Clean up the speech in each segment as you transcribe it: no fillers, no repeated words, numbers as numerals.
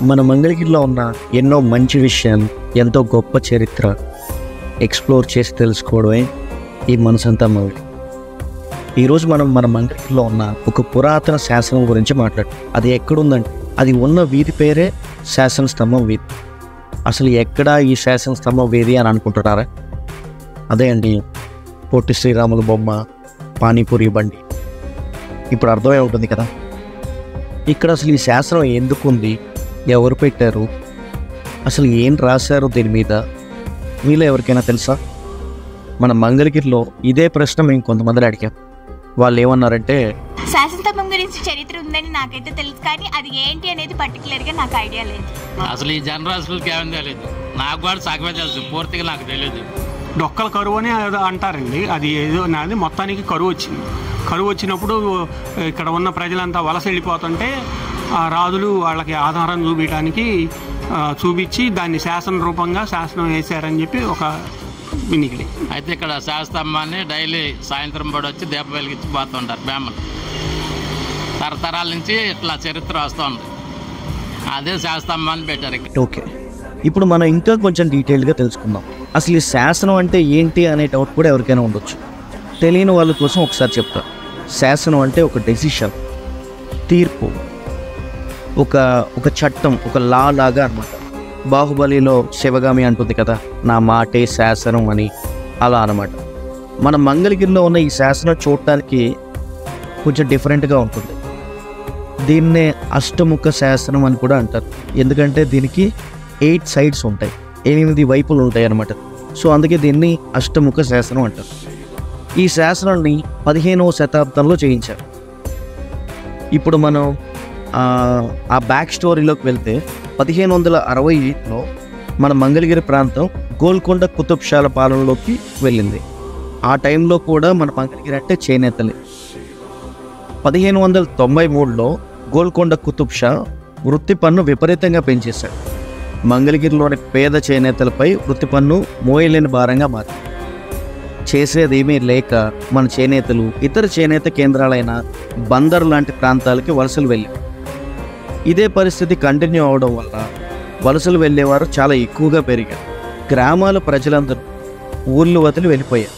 మన మంగళగిరిలో ఉన్న ఎన్నో మంచి విషయాలు, ఎంతో గొప్ప చరిత్ర ఎక్స్ప్లోర్ చేసి తెలుసుకోవడమే ఈ మనసంతా మంగళగిరి. ఈరోజు మనం మన మంగళగిరిలో ఉన్న ఒక పురాతన శాసనం గురించి మాట్లాడు. అది ఎక్కడుందంటే అది ఉన్న వీధి పేరే శాసన స్తంభం వీధి. అసలు ఎక్కడ ఈ శాసన స్తంభం వీధి అని అనుకుంటున్నారా? అదే అండి, పొట్టి శ్రీరాములు బొమ్మ, పానీపూరి బండి. ఇప్పుడు అర్థమై ఉంటుంది కదా ఇక్కడ అసలు ఈ శాసనం ఎందుకు ఉంది, ఎవరు పెట్టారు, అసలు ఏం రాశారు దీని మీద, మీలో ఎవరికైనా తెలుసా? మన మంగళగిరిలో ఇదే ప్రశ్న మేము కొంతమందిని అడిగాం. వాళ్ళు ఏమన్నారంటే, శాసనస్తంభం గురించి చరిత్ర ఉందని నాకైతే తెలుసు, కానీ అది ఏంటి అనేది పర్టికులర్గా నాకు ఐడియా లేదు. అసలు ఈ జనరాశులకి ఏమని తెలియదు, నాకు కూడా సగమే తెలుసు, పూర్తిగా నాకు తెలియదు. డొక్కల కరువు అని అంటారండి. అది ఏదో నాది మొత్తానికి కరువు వచ్చింది. కరువు వచ్చినప్పుడు ఇక్కడ ఉన్న ప్రజలంతా వలస వెళ్ళిపోతుంటే ఆ రాజులు వాళ్ళకి ఆధారం చూపించి దాన్ని శాసన రూపంగా శాసనం వేశారని చెప్పి ఒక వినికిడి. అయితే ఇక్కడ శాస్త్రమ్మాన్ని డైలీ సాయంత్రం పడి వచ్చి దీపం వెలిగించి పోతుంటారు బ్రాహ్మణులు. తరతరాల నుంచి ఇట్లా చరిత్ర వస్తుంది. అదే శాస్త్రమ్మాన్ని పెట్టారు ఇక్కడ. ఓకే, ఇప్పుడు మనం ఇంకా కొంచెం డీటెయిల్గా తెలుసుకుందాం. అసలు ఈ శాసనం అంటే ఏంటి అనే డౌట్ కూడా ఎవరికైనా ఉండొచ్చు. తెలియని వాళ్ళ కోసం ఒకసారి చెప్తా. శాసనం అంటే ఒక డెసిషన్, తీర్పు, ఒక చట్టం, ఒక లా లాగా అనమాట. బాహుబలిలో శివగామి అంటుంది కదా, నా మాటే శాసనం అని, అలా అనమాట. మన మంగళగిరిలో ఉన్న ఈ శాసనం చూడటానికి కొంచెం డిఫరెంట్గా ఉంటుంది. దీన్నే అష్టముఖ శాసనం అని కూడా అంటారు. ఎందుకంటే దీనికి 8 సైడ్స్ ఉంటాయి, 8 వైపులు ఉంటాయి అన్నమాట. సో అందుకే దీన్ని అష్టముఖ శాసనం అంటారు. ఈ శాసనాన్ని 15వ శతాబ్దంలో చేయించారు. ఇప్పుడు మనం ఆ బ్యాక్ స్టోరీలోకి వెళ్తే 1568లో మన మంగళగిరి ప్రాంతం గోల్కొండ కుతుబ్షాల పాలనలోకి వెళ్ళింది. ఆ టైంలో కూడా మన మంగళగిరి అంటే చేనేతలే. 1593లో గోల్కొండ కుతుబ్షా వృత్తి పన్ను విపరీతంగా పెంచేశాడు. మంగళగిరిలోని పేద చేనేతలపై వృత్తి పన్ను మోయలేని భారంగా మారింది. చేసేదేమీ లేక మన చేనేతలు ఇతర చేనేత కేంద్రాలైన బందర్ లాంటి ప్రాంతాలకి వలసలు వెళ్ళారు. ఇదే పరిస్థితి కంటిన్యూ అవడం వల్ల వలసలు వెళ్ళేవారు చాలా ఎక్కువగా పెరిగారు. గ్రామాల ప్రజలందరూ ఊళ్ళు వదిలి వెళ్ళిపోయారు.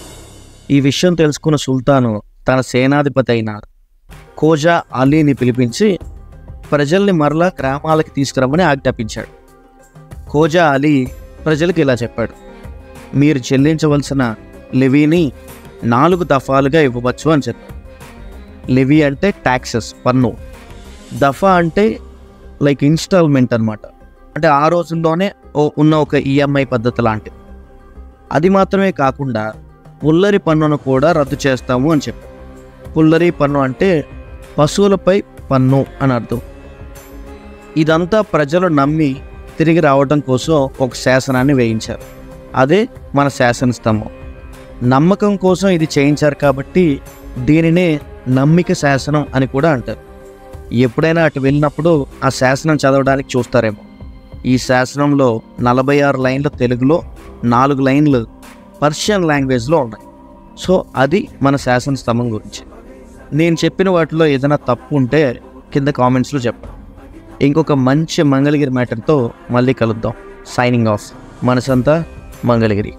ఈ విషయం తెలుసుకున్న సుల్తాను తన సేనాధిపతి అయిన ఖోజా అలీని పిలిపించి ప్రజల్ని మరలా గ్రామాలకి తీసుకురమ్మని ఆజ్ఞాపించాడు. ఖోజా అలీ ప్రజలకు ఇలా చెప్పాడు, మీరు చెల్లించవలసిన లెవీని 4 దఫాలుగా ఇవ్వవచ్చు అని చెప్పాడు. లెవీ అంటే ట్యాక్సెస్, పన్ను. దఫా అంటే లైక్ ఇన్స్టాల్మెంట్ అనమాట. అంటే ఆ రోజుల్లోనే ఉన్న ఒక ఈఎంఐ పద్ధతి లాంటిది. అది మాత్రమే కాకుండా పుల్లరి పన్నును కూడా రద్దు చేస్తాము అని చెప్పారు. పుల్లరి పన్ను అంటే పశువులపై పన్ను అని అర్థం. ఇదంతా ప్రజలు నమ్మి తిరిగి రావడం కోసం ఒక శాసనాన్ని వేయించారు. అదే మన శాసన స్తంభం. నమ్మకం కోసం ఇది చేయించారు కాబట్టి దీనినే నమ్మిక శాసనం అని కూడా అంటారు. ఎప్పుడైనా అటు వెళ్ళినప్పుడు ఆ శాసనం చదవడానికి చూస్తారేమో. ఈ శాసనంలో 46 లైన్లు తెలుగులో, 4 లైన్లు పర్షియన్ లాంగ్వేజ్లో ఉన్నాయి. సో అది మన శాసన స్తంభం గురించి. నేను చెప్పిన వాటిలో ఏదైనా తప్పు ఉంటే కింద కామెంట్స్లో చెప్పండి. ఇంకొక మంచి మంగళగిరి మ్యాటర్తో మళ్ళీ కలుద్దాం. Signing off. మనసంతా మంగళగిరి.